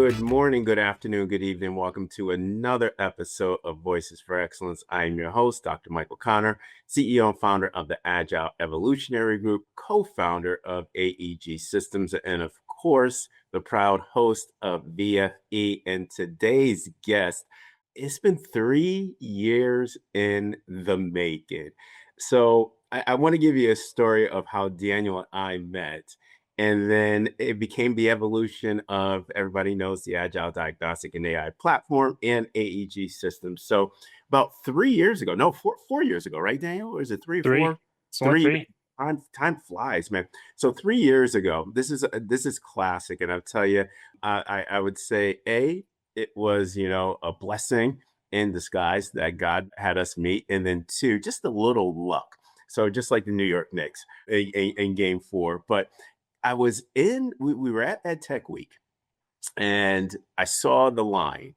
Good morning, good afternoon, good evening. Welcome to another episode of Voices for Excellence. I am your host, Dr. Michael Connor, CEO and founder of the Agile Evolutionary Group, co-founder of AEG Systems, and of course, the proud host of VFE. And today's guest, it's been 3 years in the making. So I want to give you a story of how Daniel and I met. And then it became the evolution of everybody knows the Agile Diagnostic and AI platform and AEG Systems. So about 3 years ago, no, 4 years ago, right, Daniel? Or is it three or Three. four? It's only Three. three. Time flies, man. So 3 years ago, this is classic, and I'll tell you, I would say it was a blessing in disguise that God had us meet, and then two, just a little luck. So just like the New York Knicks in Game 4, but we were at EdTech Week and I saw the line.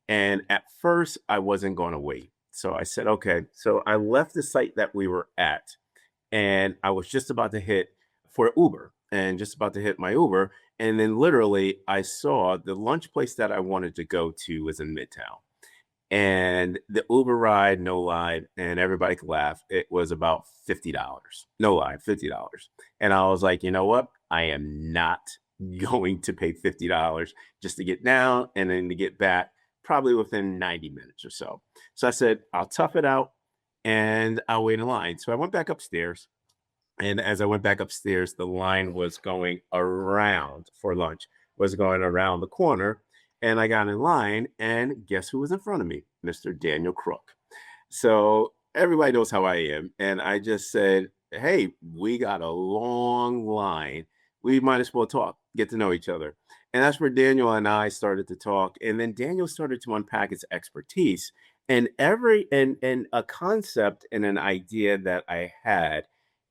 And at first, I wasn't going to wait. So I said, okay. So I left the site that we were at and I was just about to hit for Uber and just about to hit my Uber. And then literally, I saw the lunch place that I wanted to go to was in Midtown. And the Uber ride, no lie, and everybody could laugh. It was about $50. No lie, $50. And I was like, you know what? I am not going to pay $50 just to get down and then to get back, probably within 90 minutes or so. So I said, I'll tough it out and I'll wait in line. So I went back upstairs. And as I went back upstairs, the line was going around for lunch, was going around the corner. And I got in line, and guess who was in front of me? Mr. Daniel Crook. So everybody knows how I am. And I just said, hey, we got a long line. We might as well talk, get to know each other. And that's where Daniel and I started to talk. And then Daniel started to unpack his expertise and and a concept and an idea that I had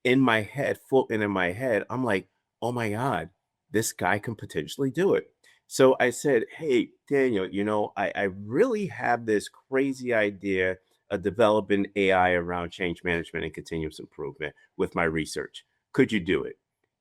in my head, floating in my head. I'm like, oh my God, this guy can potentially do it. So I said, hey, Daniel, I really have this crazy idea of developing AI around change management and continuous improvement with my research. Could you do it?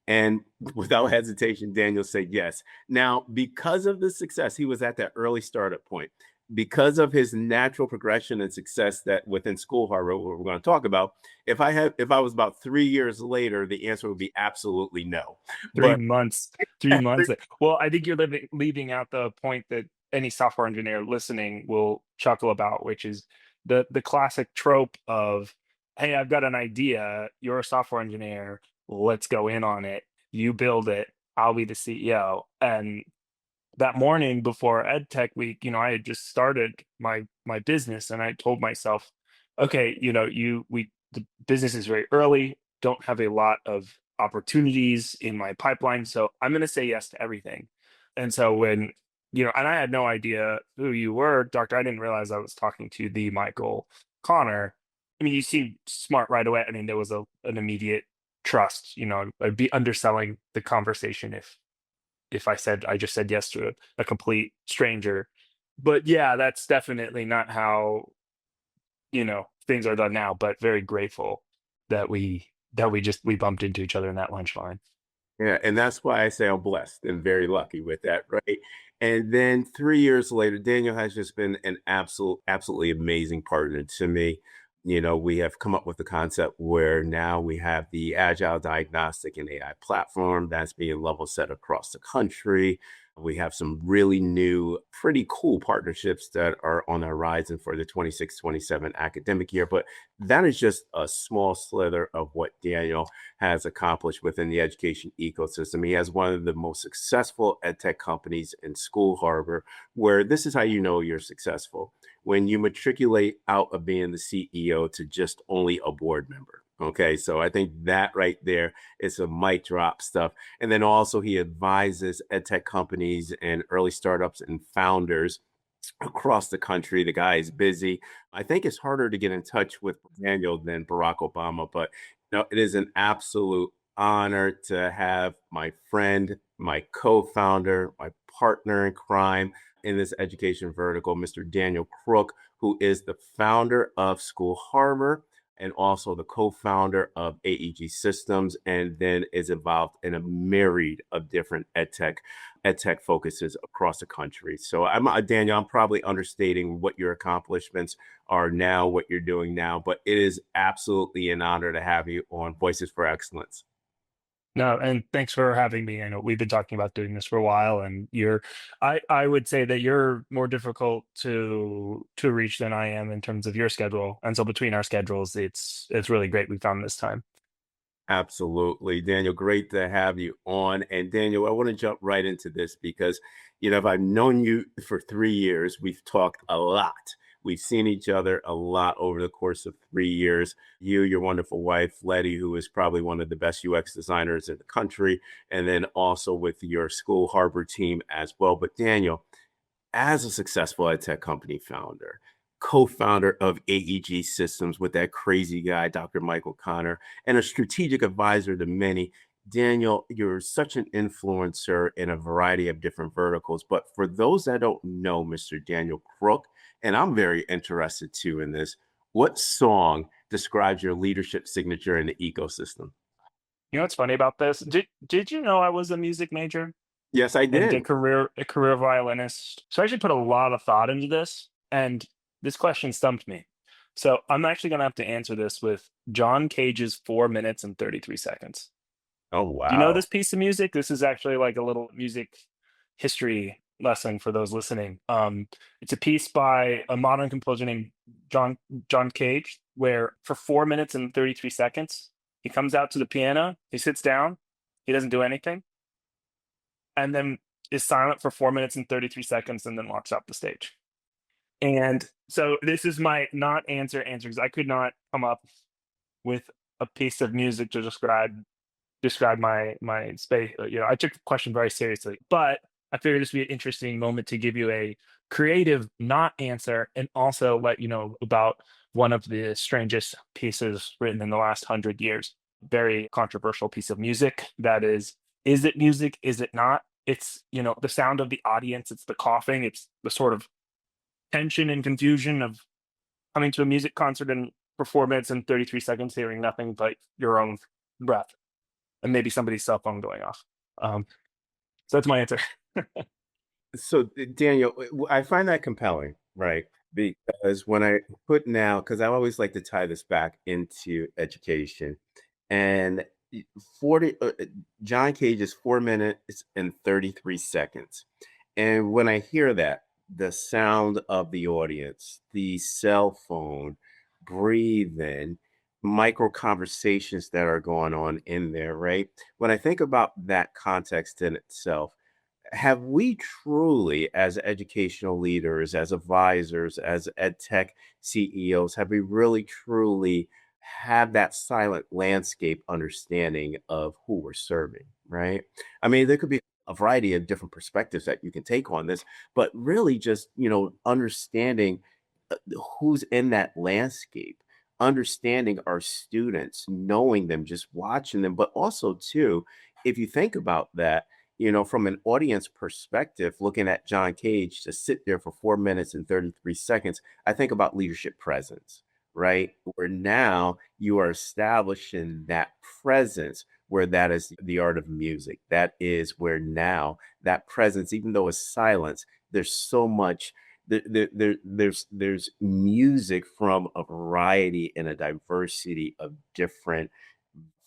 And without hesitation, Daniel said yes. Now, because of the success, he was at that early startup point. Because of his natural progression and success that within School Harbor, what we're going to talk about, if I was about 3 years later, the answer would be absolutely no. Three But months. 3 months. Well, I think you're leaving out the point that any software engineer listening will chuckle about, which is the classic trope of, hey, I've got an idea. You're a software engineer. Let's go in on it. You build it. I'll be the CEO. And that morning before EdTech Week, I had just started my business, and I told myself, okay, the business is very early, don't have a lot of opportunities in my pipeline, so I'm going to say yes to everything. And so when and I had no idea who you were, Doctor. I didn't realize I was talking to the Michael Connor. I mean, you seemed smart right away. I mean, there was an immediate trust. I'd be underselling the conversation if I just said yes to a complete stranger. But yeah, that's definitely not how things are done now. But very grateful that we bumped into each other in that lunch line. yeah, and that's why I say I'm blessed and very lucky with that, right? And then 3 years later, Daniel has just been an absolutely amazing partner to me. We have come up with the concept where now we have the Agile Diagnostic and AI platform that's being level set across the country. We have some really new, pretty cool partnerships that are on the horizon for the 26-27 academic year. But that is just a small slither of what Daniel has accomplished within the education ecosystem. He has one of the most successful edtech companies in School Harbor, where this is how you know you're successful when you matriculate out of being the CEO to just only a board member. Okay, so I think that right there is a mic drop stuff. And then also he advises edtech companies and early startups and founders across the country. The guy is busy. I think it's harder to get in touch with Daniel than Barack Obama, but it is an absolute honor to have my friend, my co-founder, my partner in crime in this education vertical, Mr. Daniel Crook, who is the founder of School Harbor. and also the co-founder of AEG Systems, and then is involved in a myriad of different edtech focuses across the country. So I'm Daniel, I'm probably understating what your accomplishments are now, what you're doing now, but it is absolutely an honor to have you on Voices for Excellence. No, and thanks for having me. I know we've been talking about doing this for a while, and I would say that you're more difficult to reach than I am in terms of your schedule. And so between our schedules, it's really great we found this time. Absolutely. Daniel, great to have you on. And Daniel, I want to jump right into this because, if I've known you for 3 years, we've talked a lot. We've seen each other a lot over the course of 3 years. You, your wonderful wife, Letty, who is probably one of the best UX designers in the country, and then also with your school Harvard team as well. But Daniel, as a successful ed tech company founder, co-founder of AEG Systems with that crazy guy, Dr. Michael Connor, and a strategic advisor to many, Daniel, you're such an influencer in a variety of different verticals. But for those that don't know Mr. Daniel Crook, and I'm very interested too in this, what song describes your leadership signature in the ecosystem? You know what's funny about this? Did you know I was a music major Yes, I and did. a career violinist? So I actually put a lot of thought into this, and this question stumped me. So I'm actually gonna have to answer this with John Cage's 4 minutes and 33 seconds. Oh, Do you know wow. this piece of music? This is actually like a little music history lesson for those listening. It's a piece by a modern composer named John John Cage, where for 4 minutes and 33 seconds, he comes out to the piano, he sits down, he doesn't do anything, and then is silent for 4 minutes and 33 seconds, and then walks off the stage. And so this is my not answer because I could not come up with a piece of music to describe my space. I took the question very seriously, but I figured this would be an interesting moment to give you a creative not answer and also let you know about one of the strangest pieces written in the last 100 years. Very controversial piece of music that is it music? Is it not? It's, the sound of the audience, it's the coughing, it's the sort of tension and confusion of coming to a music concert and for 4 minutes and 33 seconds hearing nothing but your own breath and maybe somebody's cell phone going off. So that's my answer. So, Daniel, I find that compelling, right? Because when I put now, because I always like to tie this back into education, and 40, John Cage's 4 minutes and 33 seconds. And when I hear that, the sound of the audience, the cell phone, breathing, micro conversations that are going on in there, right? When I think about that context in itself, have we truly, as educational leaders, as advisors, as ed tech CEOs, have we really truly have that silent landscape understanding of who we're serving, right? I mean, there could be a variety of different perspectives that you can take on this, but really just, understanding uh, who's in that landscape, understanding our students, knowing them, just watching them, but also too, if you think about that, from an audience perspective, looking at John Cage to sit there for 4 minutes and 33 seconds, I think about leadership presence, right? Where now you are establishing that presence where that is the art of music. That is where now that presence, even though it's silence, there's so much. There's music from a variety and a diversity of different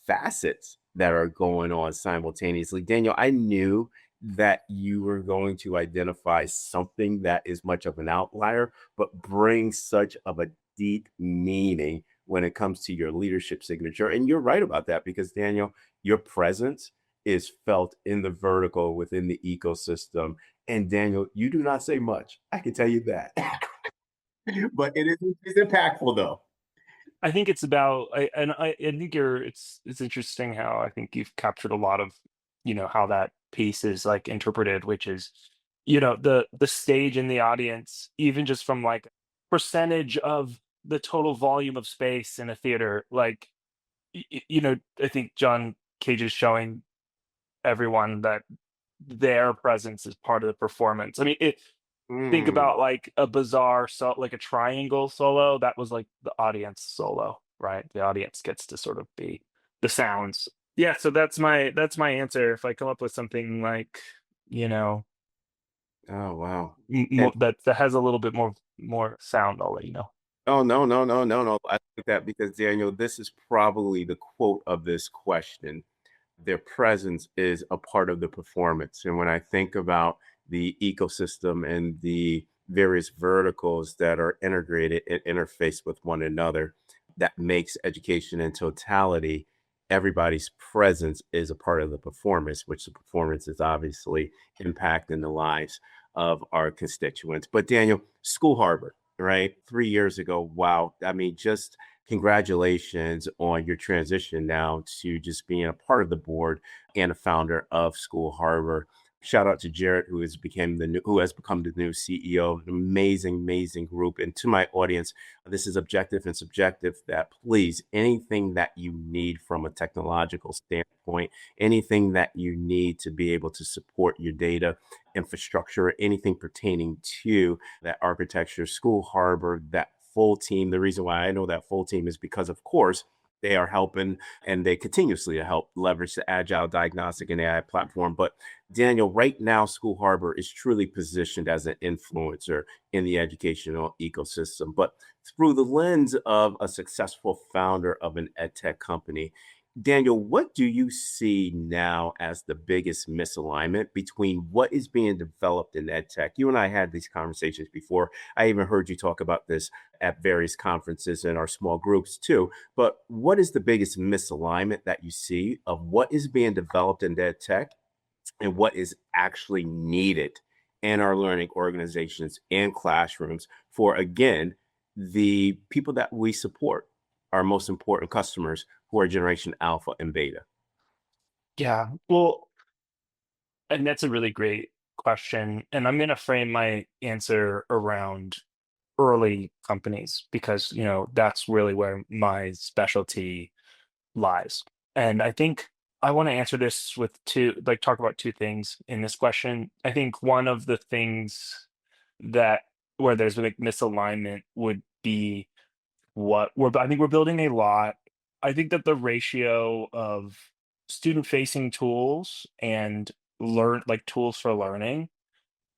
facets that are going on simultaneously. Daniel, I knew that you were going to identify something that is much of an outlier, but brings such of a deep meaning when it comes to your leadership signature. And you're right about that because Daniel, your presence is felt in the vertical within the ecosystem. And Daniel, you do not say much. I can tell you that. But it's impactful though. I think it's about I think it's interesting how I think you've captured a lot of how that piece is like interpreted, which is the stage and the audience, even just from like percentage of the total volume of space in a theater, like I think John Cage is showing everyone that their presence is part of the performance. I mean, think Mm. about like a bizarre, so like a triangle solo, that was like the audience solo. right? The audience gets to sort of be the sounds. Yeah, so that's my answer. If I come up with something like, you know, Oh, wow. And that has a little bit more sound, I'll let you know. oh, no, no, no, no, no. I like that because Daniel, this is probably the quote of this question. Their presence is a part of the performance. And when I think about the ecosystem and the various verticals that are integrated and interface with one another, that makes education in totality, everybody's presence is a part of the performance, which the performance is obviously impacting the lives of our constituents. But Daniel, School Harbor, right? 3 years ago, wow. I mean, just congratulations on your transition now to just being a part of the board and a founder of School Harbor. Shout out to Jared, who has become the new CEO. An amazing, amazing group. And to my audience, this is objective and subjective. That please, anything that you need from a technological standpoint, anything that you need to be able to support your data infrastructure, anything pertaining to that architecture, School Harbor, that full team. The reason why I know that full team is because, of course, they are helping and they continuously help leverage the agile diagnostic and AI platform. But Daniel, right now, School Harbor is truly positioned as an influencer in the educational ecosystem. But through the lens of a successful founder of an edtech company, Daniel, what do you see now as the biggest misalignment between what is being developed in edtech? You and I had these conversations before. I even heard you talk about this at various conferences in our small groups too. But what is the biggest misalignment that you see of what is being developed in edtech and what is actually needed in our learning organizations and classrooms for, again, the people that we support, our most important customers who are Generation Alpha and Beta? Yeah. Well, and that's a really great question. And I'm going to frame my answer around early companies because, that's really where my specialty lies. And I think I want to answer this with talk about two things in this question. I think one of the things that where there's like misalignment would be I think we're building a lot. I think that the ratio of student facing tools and tools for learning,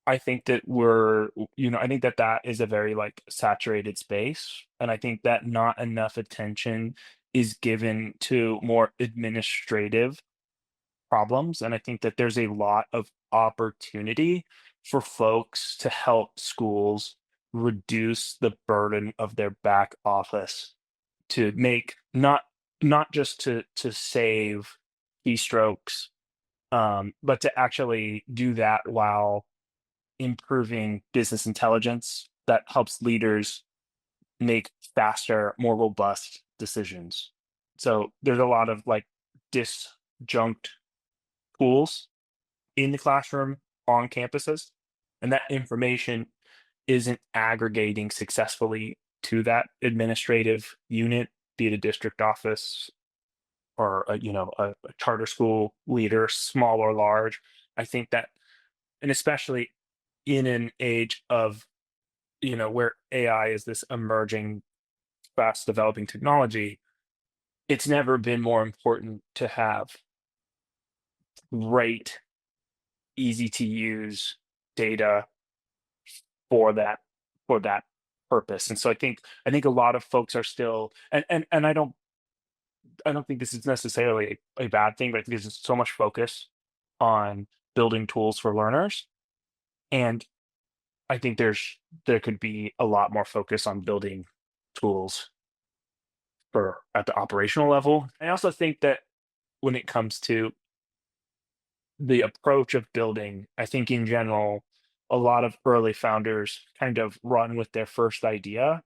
I think that I think that that is a very like saturated space. And I think that not enough attention is given to more administrative problems. And I think that there's a lot of opportunity for folks to help schools reduce the burden of their back office to make not just to save keystrokes, but to actually do that while improving business intelligence that helps leaders make faster, more robust decisions. So there's a lot of like disjunct tools in the classroom on campuses, and that information isn't aggregating successfully to that administrative unit, be it a district office or a charter school leader, small or large. I think that, and especially in an age of where AI is this emerging, fast developing technology, it's never been more important to have great, easy to use data for that purpose. And so I think a lot of folks are still, and I don't think this is necessarily a bad thing, but I think there's so much focus on building tools for learners. And I think there could be a lot more focus on building tools for at the operational level. I also think that when it comes to the approach of building, I think in general, a lot of early founders kind of run with their first idea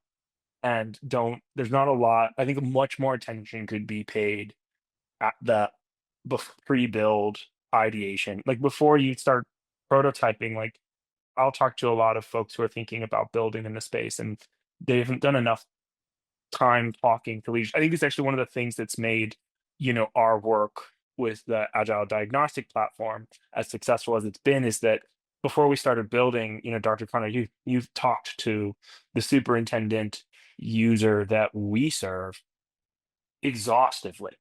and there's not a lot. I think much more attention could be paid at the pre-build ideation, like before you start prototyping. Like I'll talk to a lot of folks who are thinking about building in the space, and they haven't done enough time talking to leaders. I think it's actually one of the things that's made, our work with the Agile Diagnostic platform as successful as it's been is that before we started building, Dr. Connor, you've talked to the superintendent user that we serve, exhaustively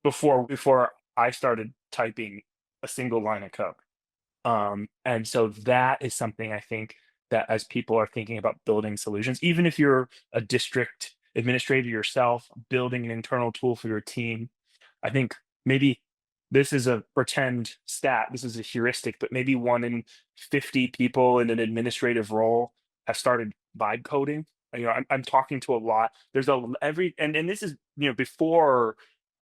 before I started typing a single line of code. And so that is something I think that as people are thinking about building solutions, even if you're a district administrator yourself, building an internal tool for your team, I think maybe this is a pretend stat, this is a heuristic, but maybe 1 in 50 people in an administrative role have started vibe coding. I'm talking to a lot. There's a every and this is before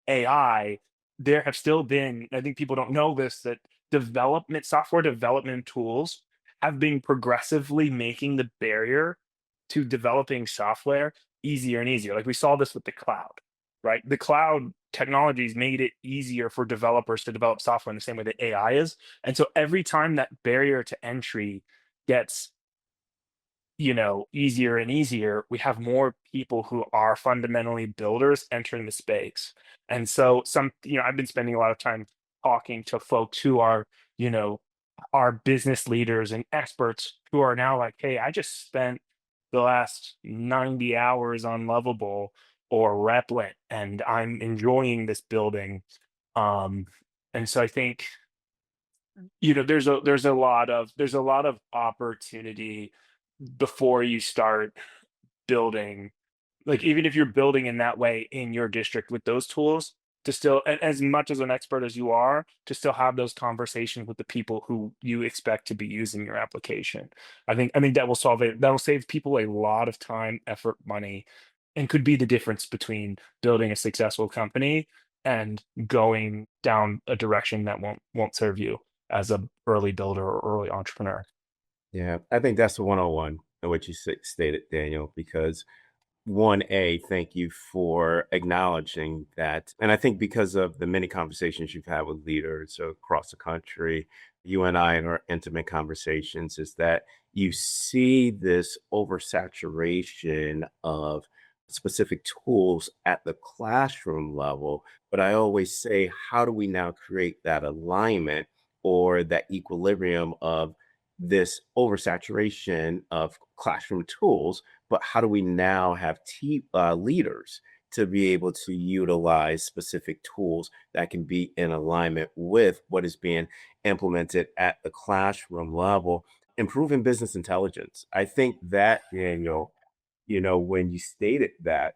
AI, there have still been, I think people don't know this, that software development tools have been progressively making the barrier to developing software easier and easier. Like we saw this with the cloud, right? The cloud technologies made it easier for developers to develop software in the same way that AI is. And so every time that barrier to entry gets easier and easier, we have more people who are fundamentally builders entering the space. And so I've been spending a lot of time talking to folks who are, you know, are business leaders and experts who are now like, hey, I just spent the last 90 hours on Lovable or Replit and I'm enjoying this building. Um, and so I think there's a lot of opportunity before you start building, like even if you're building in that way in your district with those tools, to still as much as an expert as you are, to still have those conversations with the people who you expect to be using your application. I think that will solve it. That will save people a lot of time, effort, money, and could be the difference between building a successful company and going down a direction that won't serve you as a early builder or early entrepreneur. Yeah, I think that's the 101 in what you stated, Daniel, because 1A, thank you for acknowledging that. And I think because of the many conversations you've had with leaders across the country, you and I in our intimate conversations, is that you see this oversaturation of specific tools at the classroom level. But I always say, how do we now create that alignment or that equilibrium of this oversaturation of classroom tools, but how do we now have leaders to be able to utilize specific tools that can be in alignment with what is being implemented at the classroom level, improving business intelligence? I think that, Daniel, when you stated that,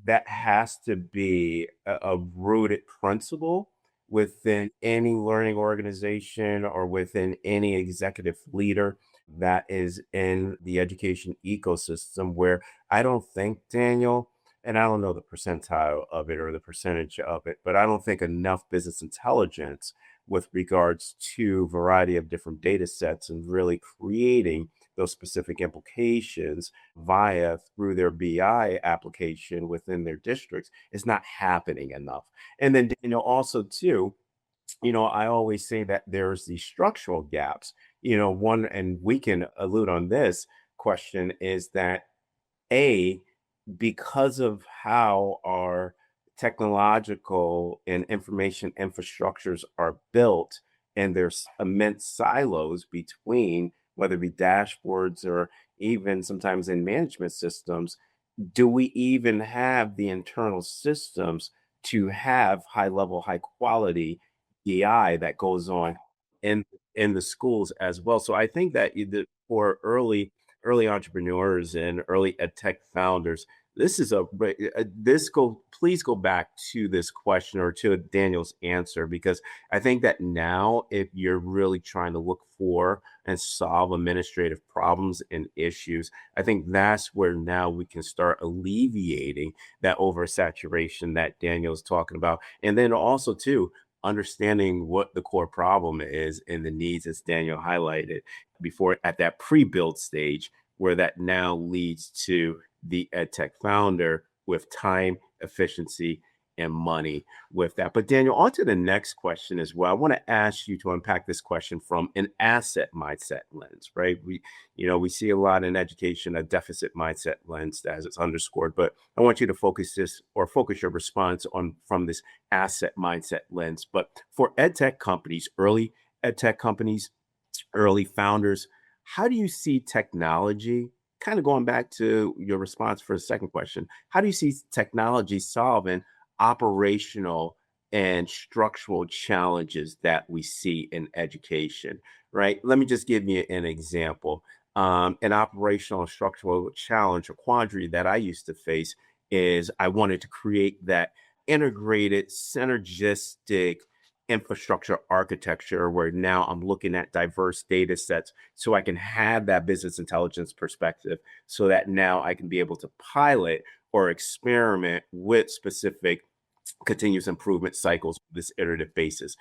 that has to be a rooted principle within any learning organization or within any executive leader that is in the education ecosystem, where I don't think, Daniel, and I don't know the percentile of it or the percentage of it, but I don't think enough business intelligence with regards to variety of different data sets and really creating those specific implications via through their BI application within their districts is not happening enough. And then, also too, I always say that there's these structural gaps. One, and we can allude on this question, is that A, because of how our technological and information infrastructures are built, and there's immense silos between whether it be dashboards or even sometimes in management systems, do we even have the internal systems to have high level, high quality EI that goes on in in the schools as well? So I think that for early entrepreneurs and early ed tech founders, this is this go please go back to this question or to Daniel's answer, because I think that now if you're really trying to look for and solve administrative problems and issues, I think that's where now we can start alleviating that oversaturation that Daniel's talking about. And then also too, understanding what the core problem is and the needs, as Daniel highlighted before, at that pre-build stage, where that now leads to the edtech founder with time, efficiency, and money with that. But Daniel, on to the next question as well. I want to ask you to unpack this question from an asset mindset lens, right? We see a lot in education, a deficit mindset lens as it's underscored, but I want you to focus your response on from this asset mindset lens. But for edtech companies, early edtech companies, early founders, how do you see technology, kind of going back to your response for the second question, how do you see technology solving operational and structural challenges that we see in education, right? Let me just give you an example. An operational and structural challenge or quandary that I used to face is I wanted to create that integrated, synergistic infrastructure architecture where now I'm looking at diverse data sets so I can have that business intelligence perspective so that now I can be able to pilot or experiment with specific continuous improvement cycles this iterative basis.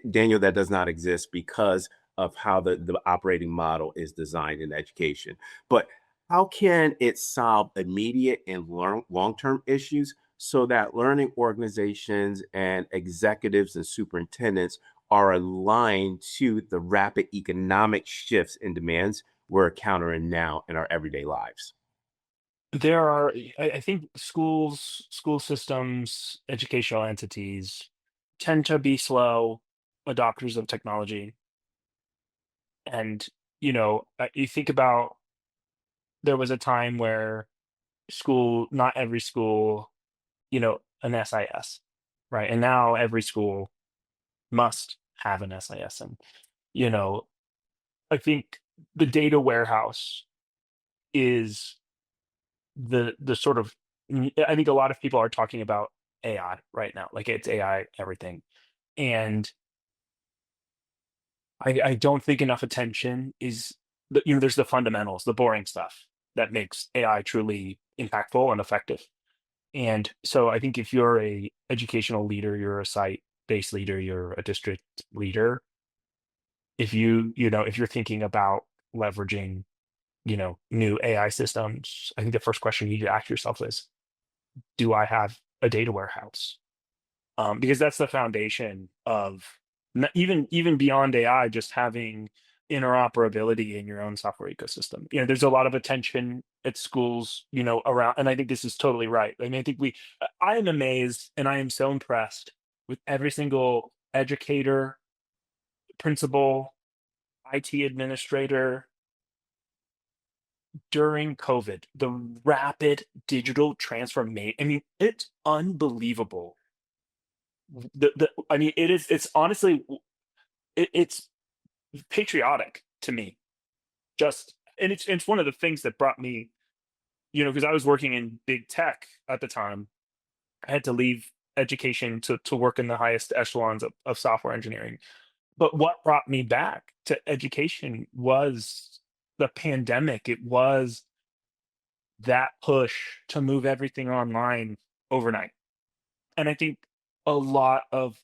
Daniel, that does not exist because of how the operating model is designed in education. But how can it solve immediate and long-term issues so that learning organizations and executives and superintendents are aligned to the rapid economic shifts and demands we're encountering now in our everyday lives? There are, I think school systems, educational entities tend to be slow adopters of technology. And, you think about there was a time where not every school, an SIS, right? And now every school must have an SIS. And, you know, I think the data warehouse is the sort of, I think a lot of people are talking about AI right now, like it's AI everything. And I don't think enough attention is there's the fundamentals, the boring stuff that makes AI truly impactful and effective. And so I think if you're a educational leader, you're a site-based leader, you're a district leader, if you're thinking about leveraging, new AI systems, I think the first question you need to ask yourself is, do I have a data warehouse? Because that's the foundation of even beyond AI, just having interoperability in your own software ecosystem. There's a lot of attention at schools, around, and I think this is totally right. I mean, I am amazed and I am so impressed with every single educator, principal, IT administrator during COVID, the rapid digital transformation. I mean, it's unbelievable. I mean, it's honestly, it's patriotic to me. And it's one of the things that brought me, because I was working in big tech at the time. I had to leave education to work in the highest echelons of software engineering. But what brought me back to education was the pandemic. It was that push to move everything online overnight. And I think a lot of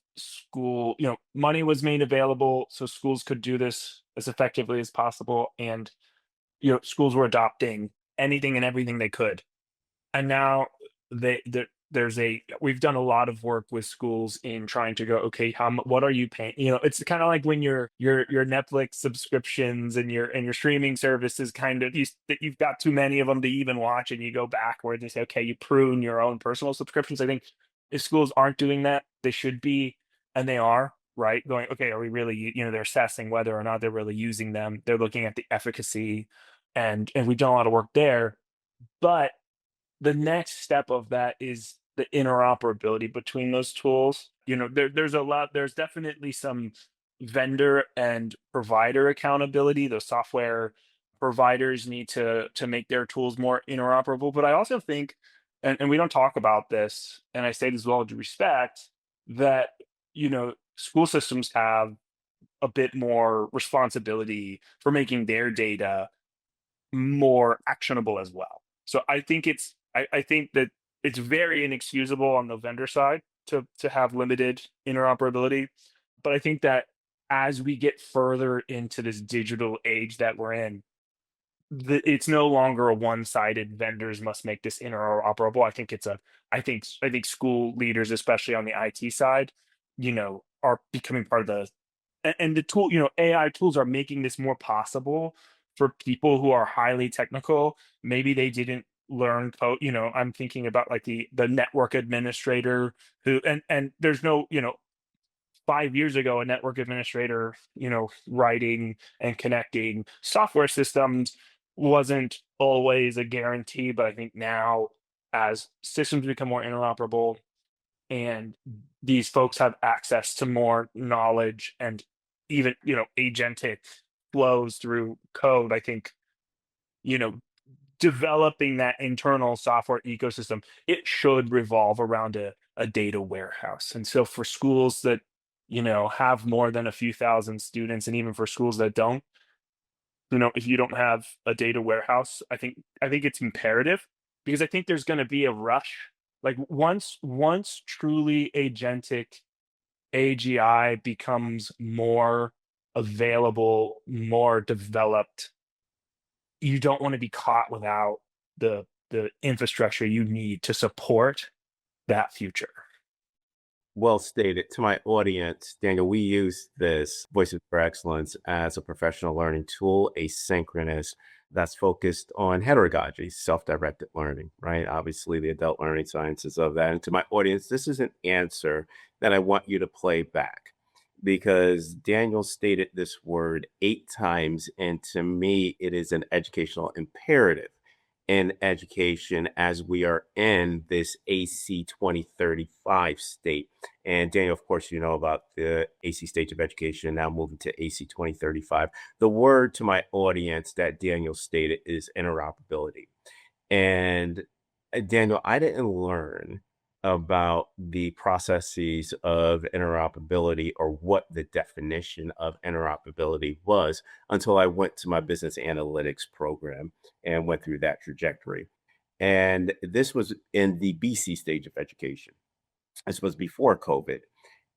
money was made available so schools could do this as effectively as possible. And, schools were adopting anything and everything they could. And now we've done a lot of work with schools in trying to go, okay, what are you paying? It's kind of like when your Netflix subscriptions and your streaming services that you've got too many of them to even watch, and you go backwards and say, okay, you prune your own personal subscriptions. I think if schools aren't doing that, they should be, and they are, right? Going, okay, are we really, they're assessing whether or not they're really using them. They're looking at the efficacy, and we've done a lot of work there. But the next step of that is the interoperability between those tools. There's definitely some vendor and provider accountability. The software providers need to make their tools more interoperable. But I also think, and we don't talk about this, and I say this with all due respect, that school systems have a bit more responsibility for making their data more actionable as well. So I think that it's very inexcusable on the vendor side to have limited interoperability. But I think that as we get further into this digital age that we're in, it's no longer a one-sided vendors must make this interoperable. I think school leaders, especially on the IT side, are becoming part of and the tool, AI tools are making this more possible for people who are highly technical. Maybe they didn't learn code. I'm thinking about like the network administrator and there's no, 5 years ago, a network administrator, writing and connecting software systems wasn't always a guarantee. But I think now, as systems become more interoperable, and these folks have access to more knowledge and even, agentic flows through code. I think, you know, developing that internal software ecosystem, it should revolve around a data warehouse. And so for schools that, have more than a few thousand students, and even for schools that don't, if you don't have a data warehouse, I think it's imperative, because I think there's going to be a rush. Like once truly agentic AGI becomes more available, more developed, you don't want to be caught without the infrastructure you need to support that future. Well stated. To my audience, Daniel, we use this Voices for Excellence as a professional learning tool, asynchronous, that's focused on pedagogy, self-directed learning, right? Obviously, the adult learning sciences of that. And to my audience, this is an answer that I want you to play back, because Daniel stated this word 8 times, and to me, it is an educational imperative in education as we are in this AC 2035 state. And Daniel, of course, you know about the AC stage of education, now moving to AC 2035. The word to my audience that Daniel stated is interoperability. And Daniel, I didn't learn about the processes of interoperability or what the definition of interoperability was until I went to my business analytics program and went through that trajectory. And this was in the BC stage of education. This was before COVID.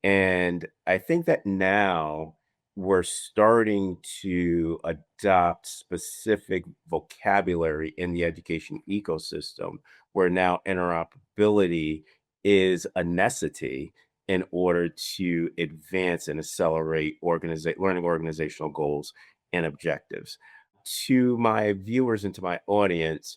And I think that now we're starting to adopt specific vocabulary in the education ecosystem, where now interoperability is a necessity in order to advance and accelerate learning organizational goals and objectives. To my viewers and to my audience,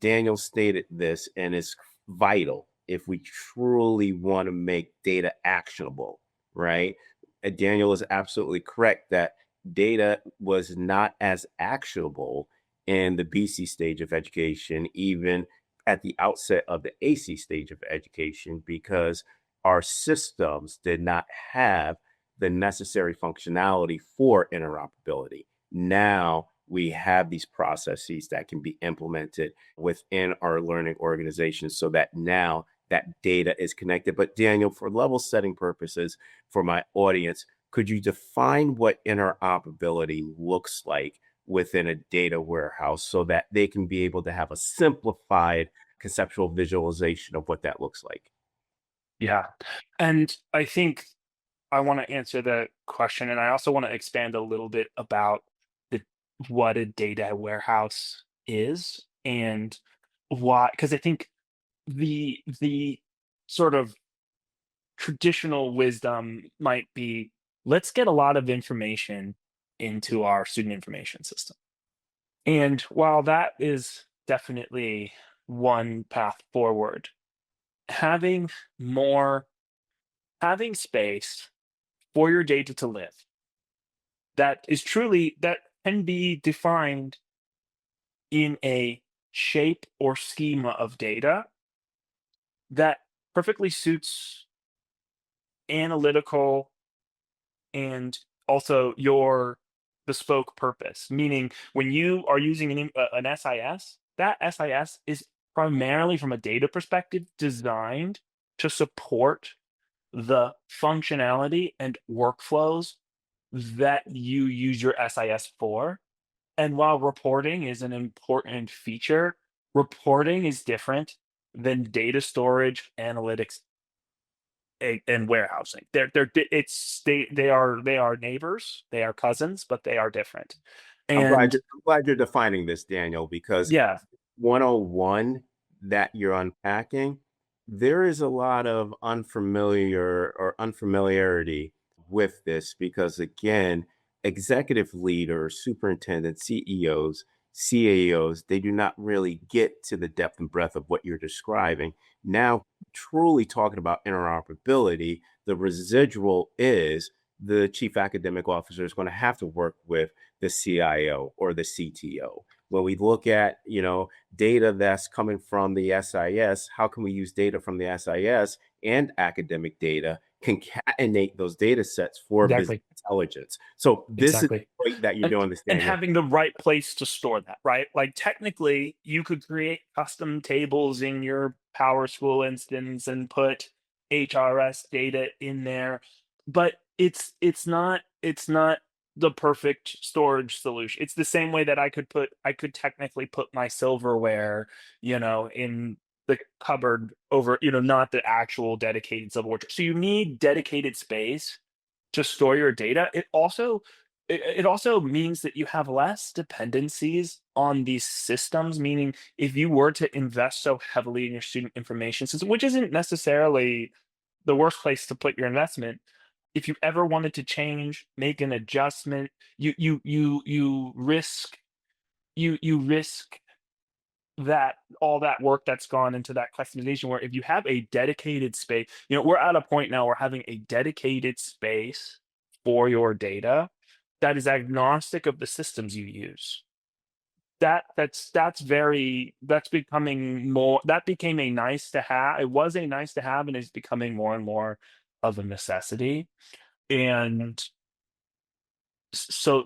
Daniel stated this, and it's vital if we truly want to make data actionable, right? And Daniel is absolutely correct that data was not as actionable in the BC stage of education, even at the outset of the AC stage of education, because our systems did not have the necessary functionality for interoperability. Now we have these processes that can be implemented within our learning organizations so that now that data is connected. But Daniel, for level setting purposes for my audience, could you define what interoperability looks like within a data warehouse so that they can be able to have a simplified conceptual visualization of what that looks like? Yeah. And I think I want to answer the question, and I also want to expand a little bit about the what a data warehouse is, and why, because I think the sort of traditional wisdom might be, let's get a lot of information into our student information system. And while that is definitely one path forward, having more having space for your data to live, that can be defined in a shape or schema of data that perfectly suits analytical and also your bespoke purpose. Meaning, when you are using an SIS, that SIS is primarily, from a data perspective, designed to support the functionality and workflows that you use your SIS for. And while reporting is an important feature, reporting is different than data storage, analytics, and warehousing. They are neighbors, they are cousins, but they are different. And I'm glad you're defining this, Daniel, because yeah, 101 that you're unpacking, there is a lot of unfamiliarity with this because, again, executive leaders, superintendents, CEOs, CAOs, they do not really get to the depth and breadth of what you're describing. Now, truly talking about interoperability, the residual is the chief academic officer is going to have to work with the CIO or the CTO. When we look at, data that's coming from the SIS, how can we use data from the SIS and academic data, concatenate those data sets for business Exactly. intelligence. So this is Exactly. great that you're And doing this, and Daniel. having the right place to store that, right? Like technically, you could create custom tables in your PowerSchool instance and put HRS data in there, but it's not the perfect storage solution. It's the same way that I could technically put my silverware, in the cupboard over, not the actual dedicated silverware. So you need dedicated space to store your data. It also means that you have less dependencies on these systems, meaning if you were to invest so heavily in your student information system, which isn't necessarily the worst place to put your investment, if you ever wanted to change, make an adjustment, you risk that all that work that's gone into that customization, where if you have a dedicated space, we're at a point now where having a dedicated space for your data that is agnostic of the systems you use, that's becoming more, that became a nice to have, it was a nice to have, and it's becoming more and more of a necessity. And so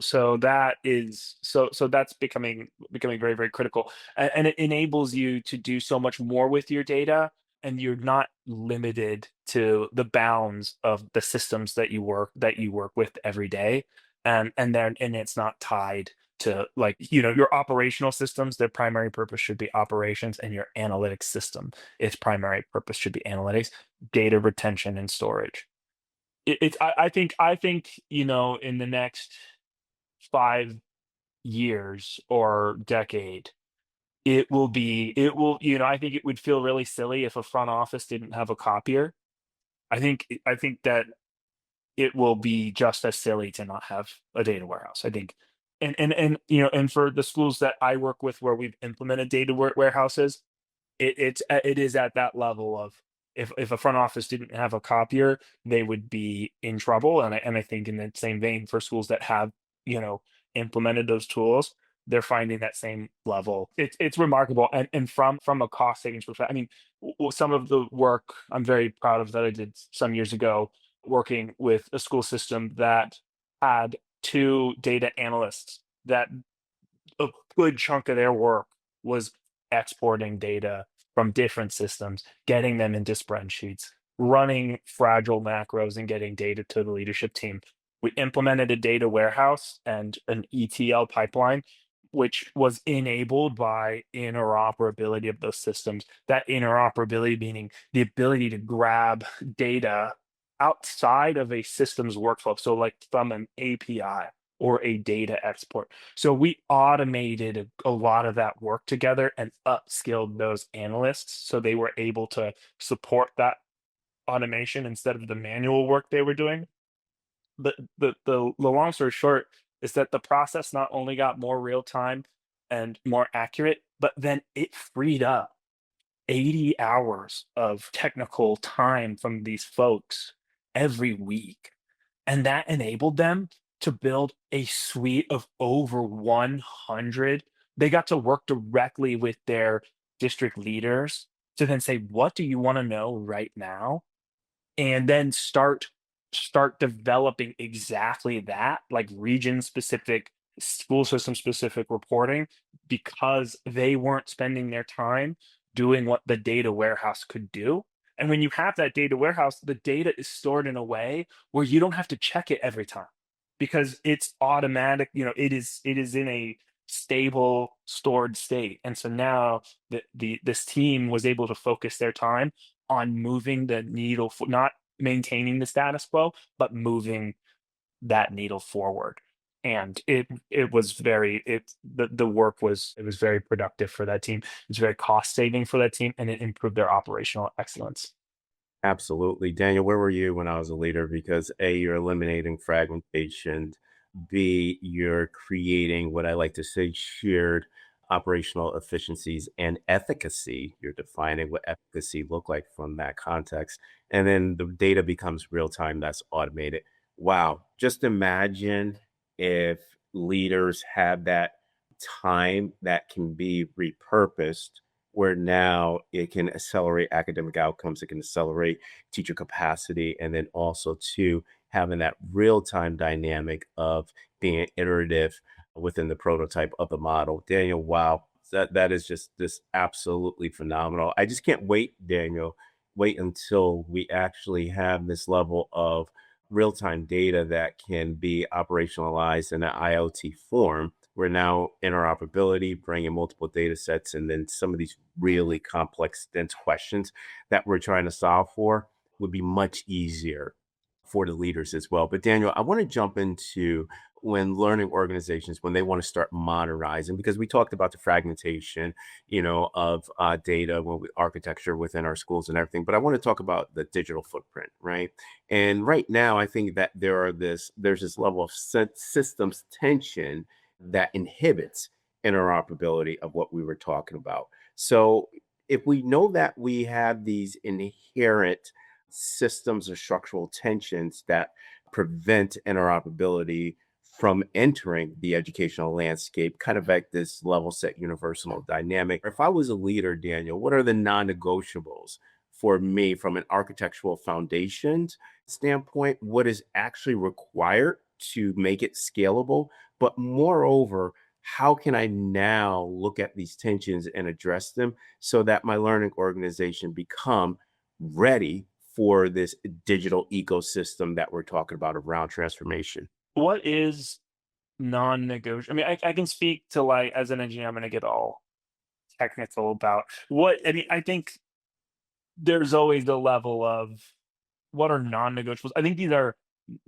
that's becoming very, very critical. And it enables you to do so much more with your data, and you're not limited to the bounds of the systems that you work with every day. And it's not tied to, like, your operational systems. Their primary purpose should be operations, and your analytics system, its primary purpose should be analytics, data retention, and storage. I think in the next 5 years or decade, I think it would feel really silly if a front office didn't have a copier. I think that it will be just as silly to not have a data warehouse. I think, and for the schools that I work with where we've implemented data warehouses, it is at that level of, if a front office didn't have a copier, they would be in trouble. And I think in the same vein, for schools that have, you know implemented those tools, they're finding that same level. It's remarkable. And from a cost savings perspective, I mean, some of the work I'm very proud of that I did some years ago, working with a school system that had two data analysts, that a good chunk of their work was exporting data from different systems, getting them into spreadsheets, running fragile macros, and getting data to the leadership team. We implemented a data warehouse and an ETL pipeline, which was enabled by interoperability of those systems. That interoperability meaning the ability to grab data outside of a system's workflow. So, like from an API or a data export. So we automated a lot of that work together and upskilled those analysts so they were able to support that automation instead of the manual work they were doing. The long story short is that the process not only got more real time and more accurate, but then it freed up 80 hours of technical time from these folks every week. And that enabled them to build a suite of over 100. They got to work directly with their district leaders to then say, what do you want to know right now? And then start developing exactly that, like region specific, school system specific reporting, because they weren't spending their time doing what the data warehouse could do. And when you have that data warehouse, the data is stored in a way where you don't have to check it every time, because it's automatic. It is in a stable stored state. And so now this team was able to focus their time on moving the needle, for not maintaining the status quo, but moving that needle forward. And it was very it the work was, it was very productive for that team. It's very cost saving for that team, and it improved their operational excellence. Absolutely. Daniel, where were you when I was a leader? Because A, you're eliminating fragmentation. B, you're creating what I like to say shared operational efficiencies and efficacy. You're defining what efficacy look like from that context. And then the data becomes real time, that's automated. Wow. Just imagine if leaders have that time that can be repurposed where now it can accelerate academic outcomes, it can accelerate teacher capacity, and then also too having that real-time dynamic of being iterative within the prototype of the model. Daniel, wow, that is just this absolutely phenomenal. I just can't wait, Daniel, wait until we actually have this level of real-time data that can be operationalized in an IoT form. We're now interoperability, bringing multiple data sets, and then some of these really complex, dense questions that we're trying to solve for would be much easier for the leaders as well. But Daniel, I want to jump into when learning organizations, when they want to start modernizing, because we talked about the fragmentation, of data, architecture within our schools and everything. But I want to talk about the digital footprint, right? And right now, I think that there's this level of systems tension that inhibits interoperability of what we were talking about. So if we know that we have these inherent systems or structural tensions that prevent interoperability from entering the educational landscape, kind of like this level set universal dynamic. If I was a leader, Daniel, what are the non negotiables for me from an architectural foundations standpoint? What is actually required to make it scalable? But moreover, how can I now look at these tensions and address them so that my learning organization become ready for this digital ecosystem that we're talking about around transformation? What is non-negotiable? I mean, I can speak to, like, as an engineer, I'm gonna get all technical about what I mean. I think there's always the level of what are non-negotiables. I think these are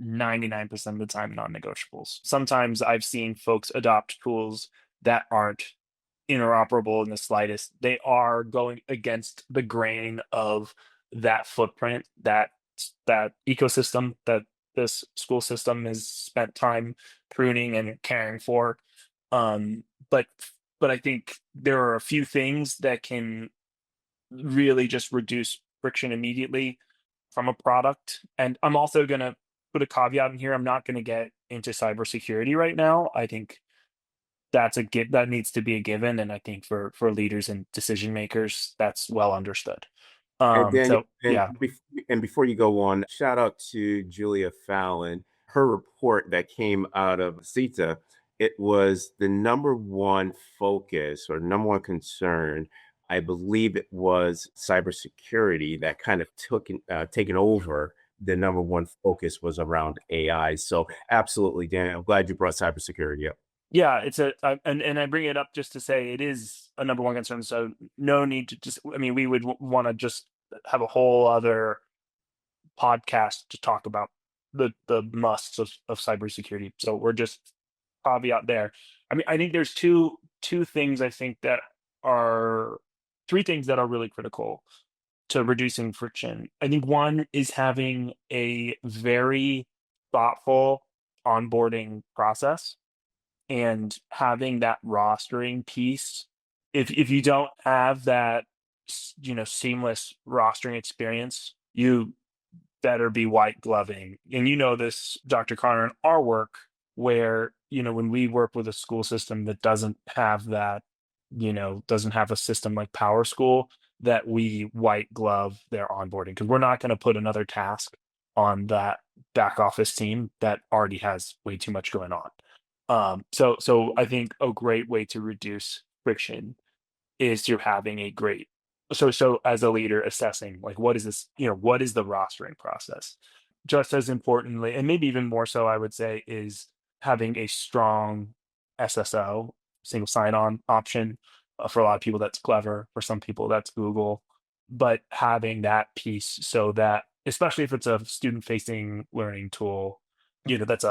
99% of the time non-negotiables. Sometimes I've seen folks adopt tools that aren't interoperable in the slightest. They are going against the grain of that footprint, that ecosystem that this school system has spent time pruning and caring for. Um, but but I think there are a few things that can really just reduce friction immediately from a product. And I'm also going to put a caveat in here. I'm not going to get into cybersecurity right now. I think that needs to be a given, and I think for leaders and decision makers, that's well understood. And Daniel, So yeah, and before you go on, shout out to Julia Fallon. Her report that came out of CETA, it was the number one focus or number one concern. I believe it was cybersecurity that kind of taken over. The number one focus was around AI. So absolutely, Daniel, I'm glad you brought cybersecurity up. yeah, and I bring it up just to say it is a number one concern. So no need to just. I mean, we would want to just have a whole other podcast to talk about the musts of cybersecurity. So we're just caveat there. I mean, I think there's two things I think that are three things that are really critical to reducing friction. I think one is having a very thoughtful onboarding process and having that rostering piece. If you don't have that, seamless rostering experience, you better be white gloving. And you know this, Dr. Connor, in our work, where, when we work with a school system that doesn't have that, doesn't have a system like Power School, that we white glove their onboarding, because we're not going to put another task on that back office team that already has way too much going on. So I think a great way to reduce friction is through having a great so as a leader assessing, like, what is this, what is the rostering process? Just as importantly, and maybe even more so, I would say, is having a strong SSO, single sign-on option. For a lot of people, that's Clever. For some people, that's Google. But having that piece so that, especially if it's a student-facing learning tool, that's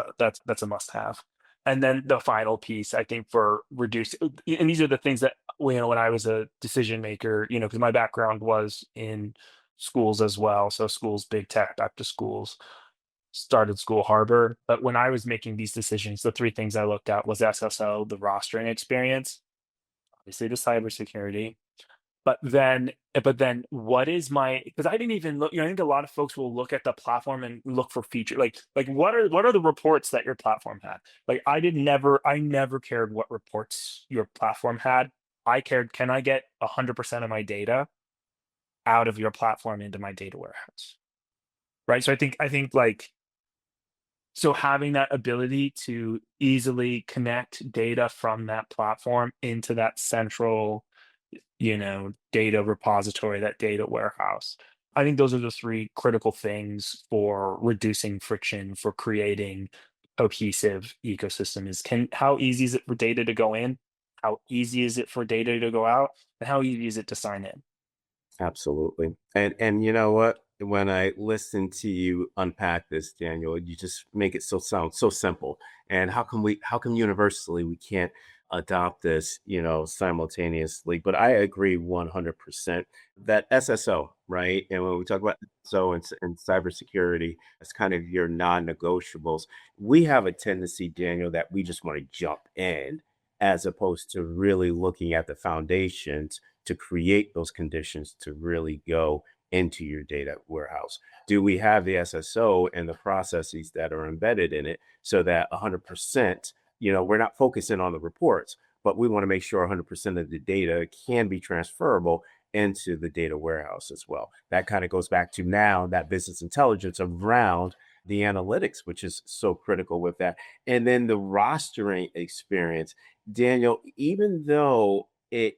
a must-have. And then the final piece, I think, for reduce, and these are the things that, when I was a decision maker, because my background was in schools as well. So schools, big tech, back to schools, started School Harbor. But when I was making these decisions, the three things I looked at was SSO, the rostering experience, obviously the cybersecurity, but then what is my, because I didn't even look, I think a lot of folks will look at the platform and look for feature, like what are the reports that your platform had? Like I never cared what reports your platform had. I cared, can I get 100% of my data out of your platform into my data warehouse? Right. So I think like, so having that ability to easily connect data from that platform into that central, data repository, that data warehouse. I think those are the three critical things for reducing friction, for creating cohesive ecosystem. Is can how easy is it for data to go in? How easy is it for data to go out? And how easy is it to sign in? Absolutely. And you know what? When I listen to you unpack this, Daniel, you just make it sound so simple. And how come universally we can't adopt this, simultaneously? But I agree 100% that SSO, right? And when we talk about SSO and cybersecurity, it's kind of your non-negotiables. We have a tendency, Daniel, that we just want to jump in as opposed to really looking at the foundations to create those conditions to really go into your data warehouse? Do we have the SSO and the processes that are embedded in it so that 100%, we're not focusing on the reports, but we want to make sure 100% of the data can be transferable into the data warehouse as well. That kind of goes back to now that business intelligence around the analytics, which is so critical with that. And then the rostering experience, Daniel, even though in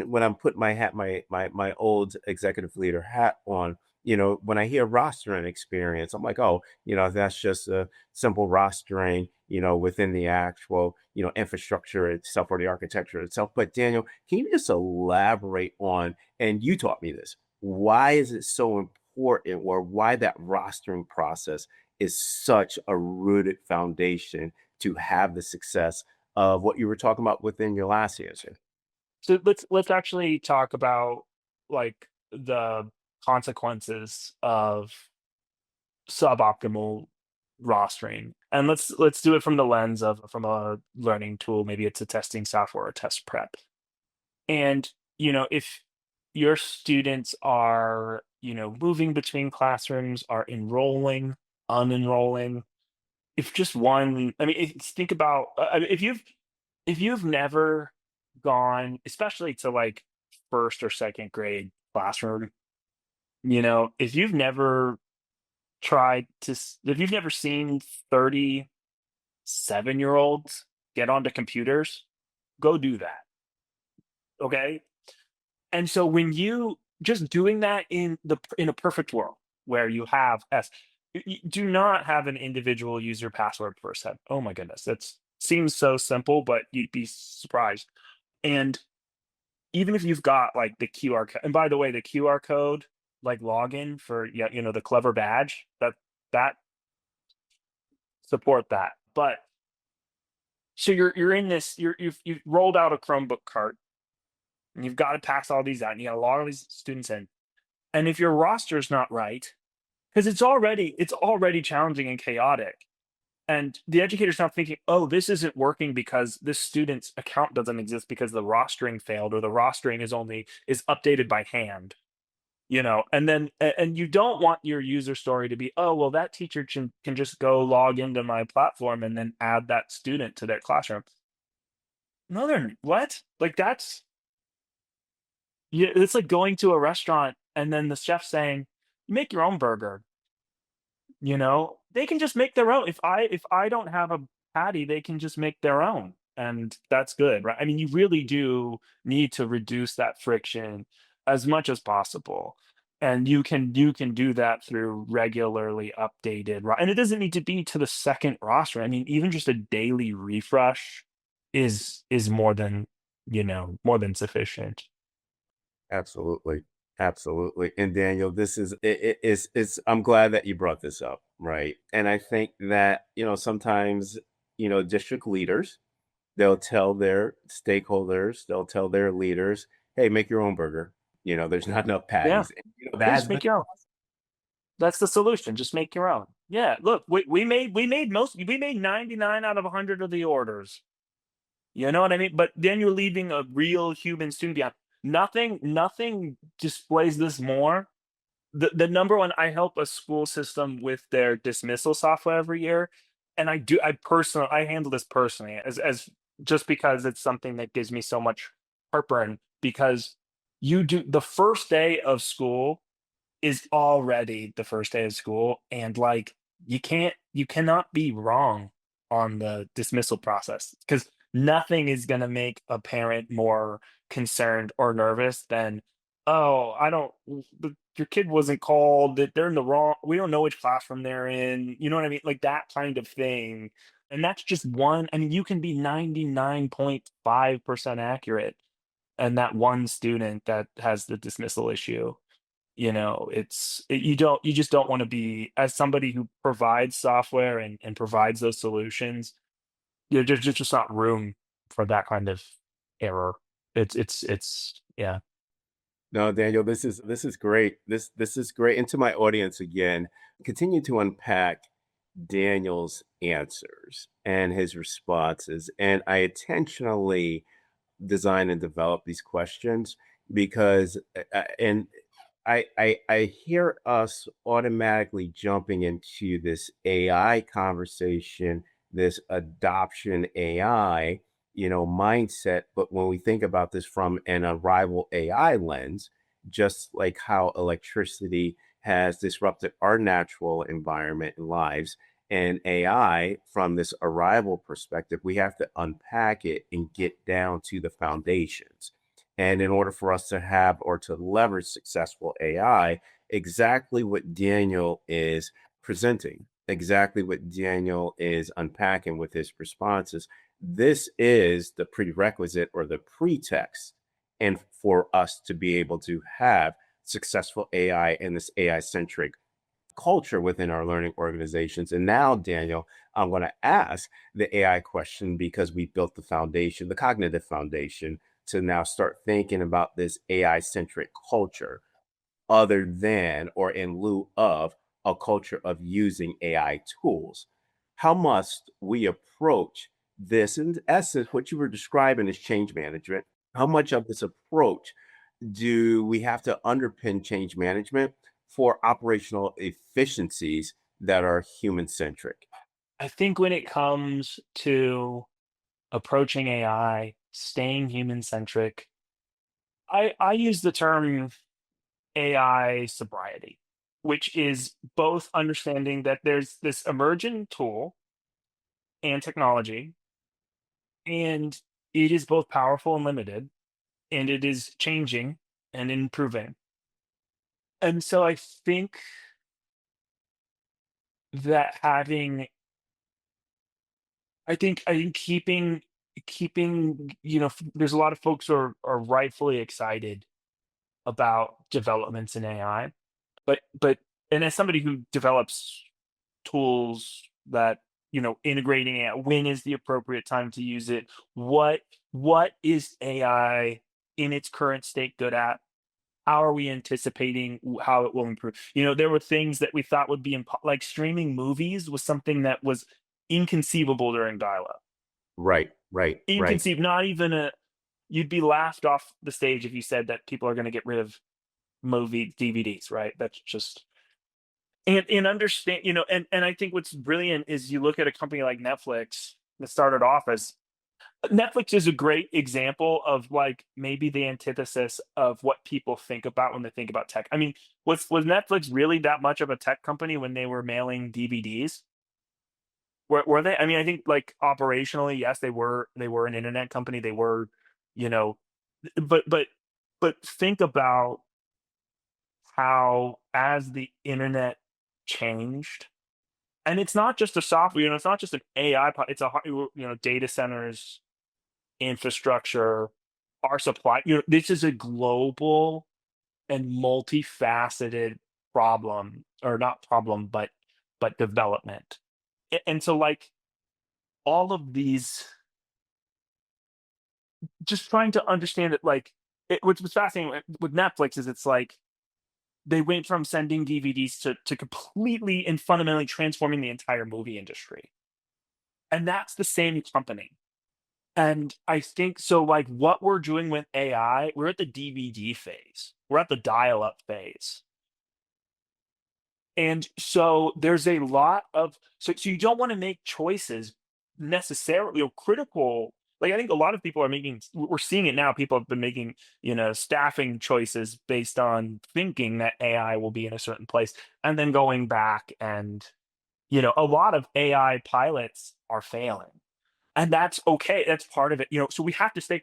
when I'm putting my old executive leader hat on, when I hear rostering experience, I'm like, oh, that's just a simple rostering, within the actual, infrastructure itself or the architecture itself. But Daniel, can you just elaborate on, and you taught me this, why is it so important, or why that rostering process is such a rooted foundation to have the success of what you were talking about within your last answer? So let's actually talk about like the consequences of suboptimal rostering. And let's do it from the lens of from a learning tool. Maybe it's a testing software or test prep. And if your students are, moving between classrooms, are enrolling, unenrolling, if just one, I mean, think about if you've never gone, especially to like first or second grade classroom, if you've never if you've never seen 37-year-olds get onto computers, go do that. Okay. And so when you just doing that in a perfect world where you have do not have an individual user password for a set. Oh my goodness, that seems so simple, but you'd be surprised. And even if you've got like the QR code, and by the way, the QR code like login for, yeah, the clever badge, that support that. But so you're in this, you've rolled out a Chromebook cart, and you've got to pass all these out, and you got a lot of these students in. And if your roster's not right, because it's already challenging and chaotic, and the educator's not thinking, oh, this isn't working because this student's account doesn't exist because the rostering failed, or the rostering is updated by hand, and then and you don't want your user story to be, oh, well, that teacher can just go log into my platform and then add that student to their classroom. No, they're what? Like that's, yeah, it's like going to a restaurant and then the chef saying, make your own burger. They can just make their own. If I don't have a patty, they can just make their own, and that's good, right? I mean, you really do need to reduce that friction as much as possible, and you can do that through regularly updated and it doesn't need to be to the second roster. I mean, even just a daily refresh is more than sufficient. Absolutely. Absolutely. And Daniel, this is it's I'm glad that you brought this up, right? And I think that, sometimes, district leaders, they'll tell their stakeholders, they'll tell their leaders, hey, make your own burger. There's not enough Yeah, patties. And, that has just been make your own. That's the solution. Just make your own. Yeah, look, we made 99 out of 100 of the orders. You know what I mean? But then you're leaving a real human student behind. Nothing displays this more. The number one, I help a school system with their dismissal software every year, and I handle this personally as just because it's something that gives me so much heartburn, because you do the first day of school is already the first day of school, and like you cannot be wrong on the dismissal process, because nothing is going to make a parent more concerned or nervous than, oh, I don't your kid wasn't called, that they're in the wrong, we don't know which classroom they're in, you know what I mean, like that kind of thing. And that's just one, I mean, you can be 99.5% accurate, and that one student that has the dismissal issue, you just don't want to be, as somebody who provides software and provides those solutions, there's just not room for that kind of error. It's yeah. No, Daniel, this is great. This is great. And to my audience again, continue to unpack Daniel's answers and his responses. And I intentionally design and develop these questions because and I hear us automatically jumping into this AI conversation, this adoption AI, mindset. But when we think about this from an arrival AI lens, just like how electricity has disrupted our natural environment and lives, and AI from this arrival perspective, we have to unpack it and get down to the foundations. And in order for us to have or to leverage successful AI, exactly what Daniel is presenting, exactly what Daniel is unpacking with his responses, this is the prerequisite or the pretext, and for us to be able to have successful AI and this AI centric culture within our learning organizations. And now, Daniel, I'm going to ask the AI question because we built the foundation, the cognitive foundation, to now start thinking about this AI centric culture, other than or in lieu of a culture of using AI tools. How must we approach this? In essence, what you were describing is change management. How much of this approach do we have to underpin change management for operational efficiencies that are human centric? I think when it comes to approaching AI, staying human centric, I use the term AI sobriety, which is both understanding that there's this emergent tool and technology, and it is both powerful and limited, and it is changing and improving. And so I think that I think keeping, there's a lot of folks who are rightfully excited about developments in AI, but and as somebody who develops tools that, integrating AI, when is the appropriate time to use it? What is AI in its current state good at? How are we anticipating how it will improve? There were things that we thought would be like streaming movies was something that was inconceivable during dial-up. Right, right, right. Inconceivable, not even a you'd be laughed off the stage if you said that people are going to get rid of movie DVDs, right? That's just, and understand, and I think what's brilliant is you look at a company like Netflix that started off as, Netflix is a great example of like maybe the antithesis of what people think about when they think about tech. I mean, was Netflix really that much of a tech company when they were mailing DVDs? Were they? I mean, I think like operationally, yes, they were an internet company. They were, you know, but think about how as the internet changed, and it's not just a software, it's not just an AI, it's data centers, infrastructure, our supply. This is a global and multifaceted problem, or not problem, but development. And so, like, all of these, just trying to understand it, like, what's fascinating with Netflix is it's like they went from sending DVDs to completely and fundamentally transforming the entire movie industry, and that's the same company. And I think so, like, what we're doing with AI, we're at the DVD phase. We're at the dial-up phase. And so there's a lot of, so you don't want to make choices necessarily, or critical. Like I think a lot of people are making, we're seeing it now. People have been making, staffing choices based on thinking that AI will be in a certain place and then going back and, a lot of AI pilots are failing, and that's okay. That's part of it. So we have to stay,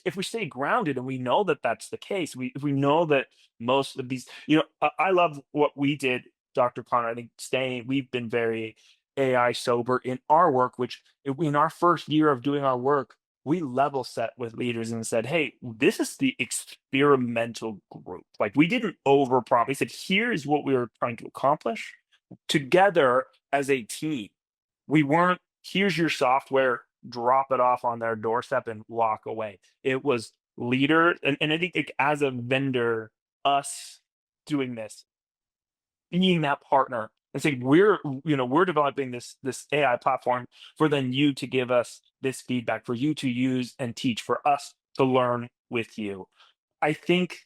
if we stay grounded and we know that that's the case, if we know that most of these, I love what we did, Dr. Connor. I think we've been very AI sober in our work, which in our first year of doing our work, we level set with leaders and said, hey, this is the experimental group. Like we didn't over prompt. We said, here's what we were trying to accomplish together as a team. We weren't, here's your software, drop it off on their doorstep and walk away. It was leader, and I think as a vendor, us doing this, being that partner and saying we're developing this AI platform for then you to give us this feedback, for you to use and teach, for us to learn with you. I think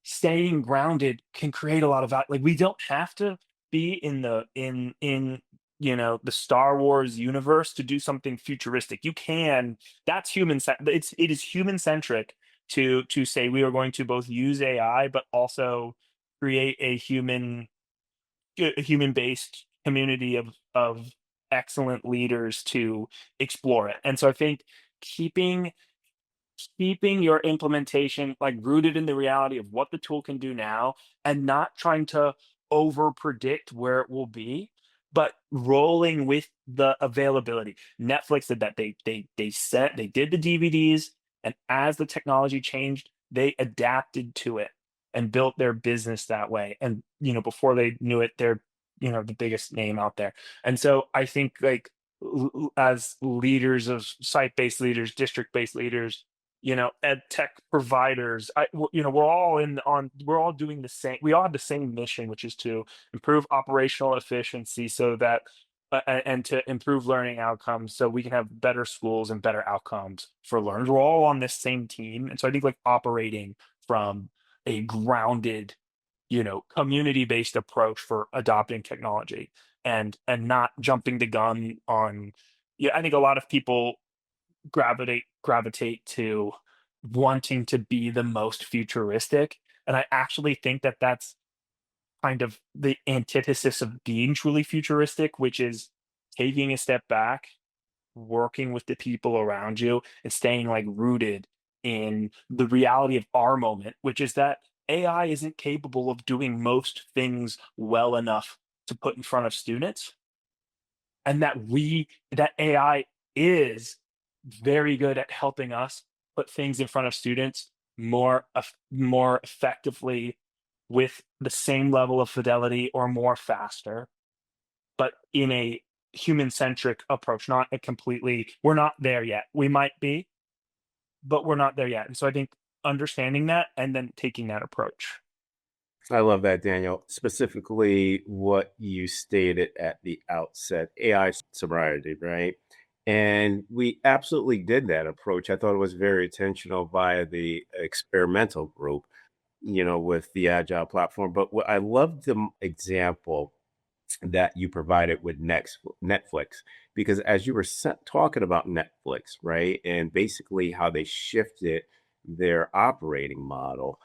staying grounded can create a lot of value. Like we don't have to be in the Star Wars universe to do something futuristic. You can. That's it is human centric to say we are going to both use AI but also create a human based community of excellent leaders to explore it. And so I think keeping keeping your implementation like rooted in the reality of what the tool can do now and not trying to over predict where it will be, but rolling with the availability. Netflix did that. They did the DVDs, and as the technology changed, they adapted to it and built their business that way. And before they knew it, they're the biggest name out there. And so I think like as leaders of site-based leaders, district-based leaders, ed tech providers, we're all doing the same. We all have the same mission, which is to improve operational efficiency so that and to improve learning outcomes so we can have better schools and better outcomes for learners. We're all on this same team. And so I think like operating from a grounded, community-based approach for adopting technology and not jumping the gun on. Yeah, I think a lot of people gravitate to wanting to be the most futuristic, and I actually think that that's kind of the antithesis of being truly futuristic, which is taking a step back, working with the people around you, and staying like rooted in the reality of our moment, which is that AI isn't capable of doing most things well enough to put in front of students, and that AI is very good at helping us put things in front of students more effectively with the same level of fidelity or more faster, but in a human centric approach, not a completely. We're not there yet. We might be, but we're not there yet. And so I think understanding that and then taking that approach. I love that, Daniel. Specifically, what you stated at the outset, AI sobriety, right? And we absolutely did that approach. I thought it was very intentional via the experimental group, with the Agile platform. But what I love the example that you provided with next Netflix, because as you were talking about Netflix, right, and basically how they shifted their operating model,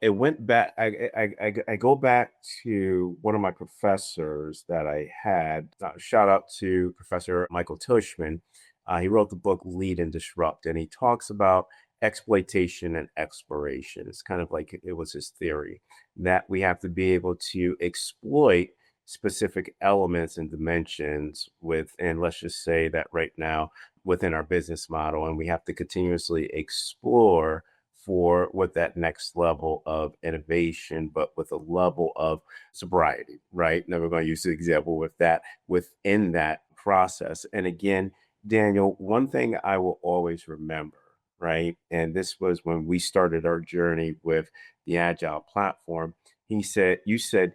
it went back. I go back to one of my professors that I had. Shout out to Professor Michael Tushman. He wrote the book Lead and Disrupt, and he talks about exploitation and exploration. It's kind of like it was his theory that we have to be able to exploit specific elements and dimensions within, let's just say that right now, within our business model. And we have to continuously explore for what that next level of innovation, but with a level of sobriety, right? Now we're going to use the example with that within that process. And again, Daniel, one thing I will always remember, right? And this was when we started our journey with the Agile platform. You said,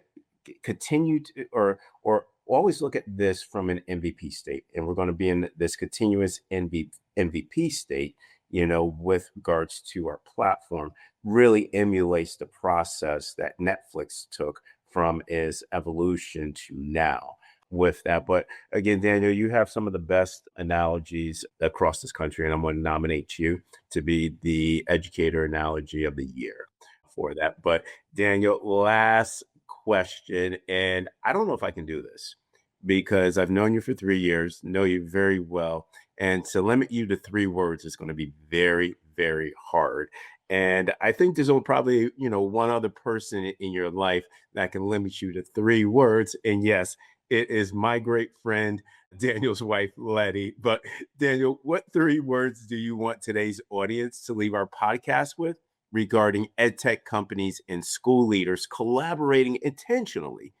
continue to, or always look at this from an MVP state, and we're going to be in this continuous MVP state, with regards to our platform. Really emulates the process that Netflix took from its evolution to now. with that. But again, Daniel, you have some of the best analogies across this country, and I'm going to nominate you to be the educator analogy of the year for that. But Daniel, last question, and I don't know if I can do this because I've known you for 3 years, know you very well, and to limit you to 3 words is going to be very, very hard. And I think there's only probably, one other person in your life that can limit you to 3 words. And yes, it is my great friend, Daniel's wife, Letty. But Daniel, what 3 words do you want today's audience to leave our podcast with regarding edtech companies and school leaders collaborating intentionally,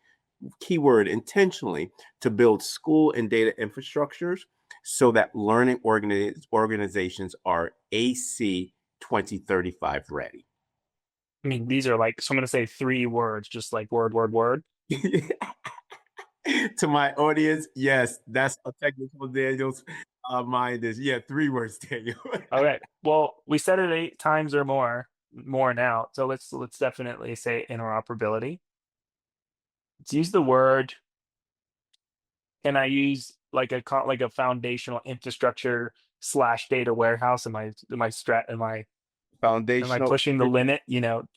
keyword intentionally, to build school and data infrastructures so that learning organizations are AC 2035 ready? I mean, these are like, so I'm going to say 3 words, just like word, word, word. To my audience, yes, that's a technical Daniel's mind is, yeah, 3 words, Daniel. Okay. Well, we said it 8 times or more now. So let's definitely say interoperability. Let's use the word. Can I use like a foundational infrastructure slash data warehouse? Am I Foundational. pushing the limit?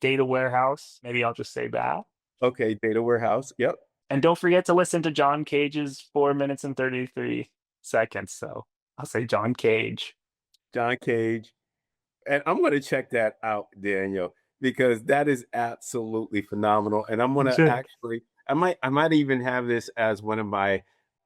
Data warehouse. Maybe I'll just say that. Okay, data warehouse. Yep. And don't forget to listen to John Cage's 4 minutes and 33 seconds. So I'll say John Cage. John Cage. And I'm going to check that out, Daniel, because that is absolutely phenomenal. And I'm going to Sure. actually, I might even have this as one of my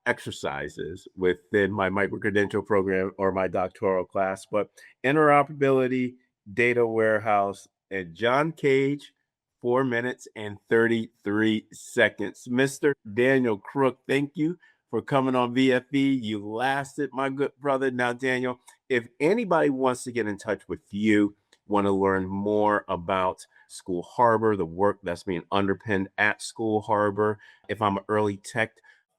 exercises within my micro credential program or my doctoral class. But interoperability, data warehouse, and John Cage, 4 minutes and 33 seconds. Mr. Daniel Crook, thank you for coming on VFE. You lasted, my good brother. Now, Daniel, if anybody wants to get in touch with you, want to learn more about School Harbor, the work that's being underpinned at School Harbor, if I'm an early tech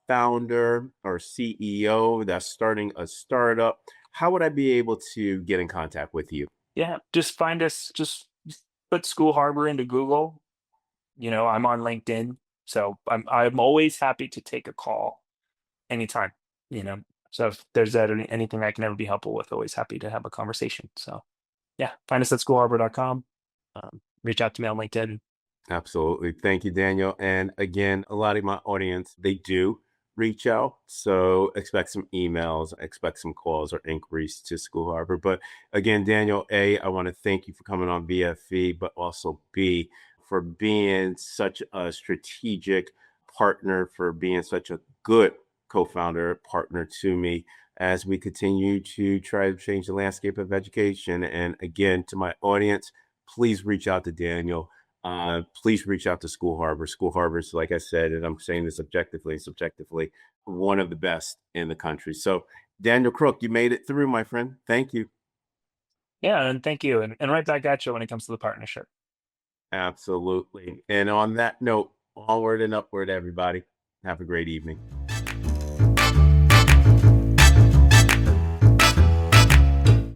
founder or CEO that's starting a startup, how would I be able to get in contact with you? Yeah, just find us. Just put School Harbor into Google. I'm on LinkedIn, so I'm always happy to take a call anytime. You know, so if there's anything I can ever be helpful with, always happy to have a conversation. So yeah, find us at schoolharbor.com. Reach out to me on LinkedIn. Absolutely. Thank you, Daniel. And again, a lot of my audience, they do reach out. So expect some emails, expect some calls or inquiries to School Harbor. But again, Daniel, A, I want to thank you for coming on VFE, but also B, for being such a strategic partner, for being such a good co-founder partner to me as we continue to try to change the landscape of education. And again, to my audience, please reach out to Daniel. Please reach out to School Harbor. School Harbor is, like I said, and I'm saying this objectively and subjectively, one of the best in the country. So, Daniel Crook, you made it through, my friend. Thank you. Yeah, and thank you, and right back at you when it comes to the partnership. Absolutely. And on that note, onward and upward, everybody. Have a great evening.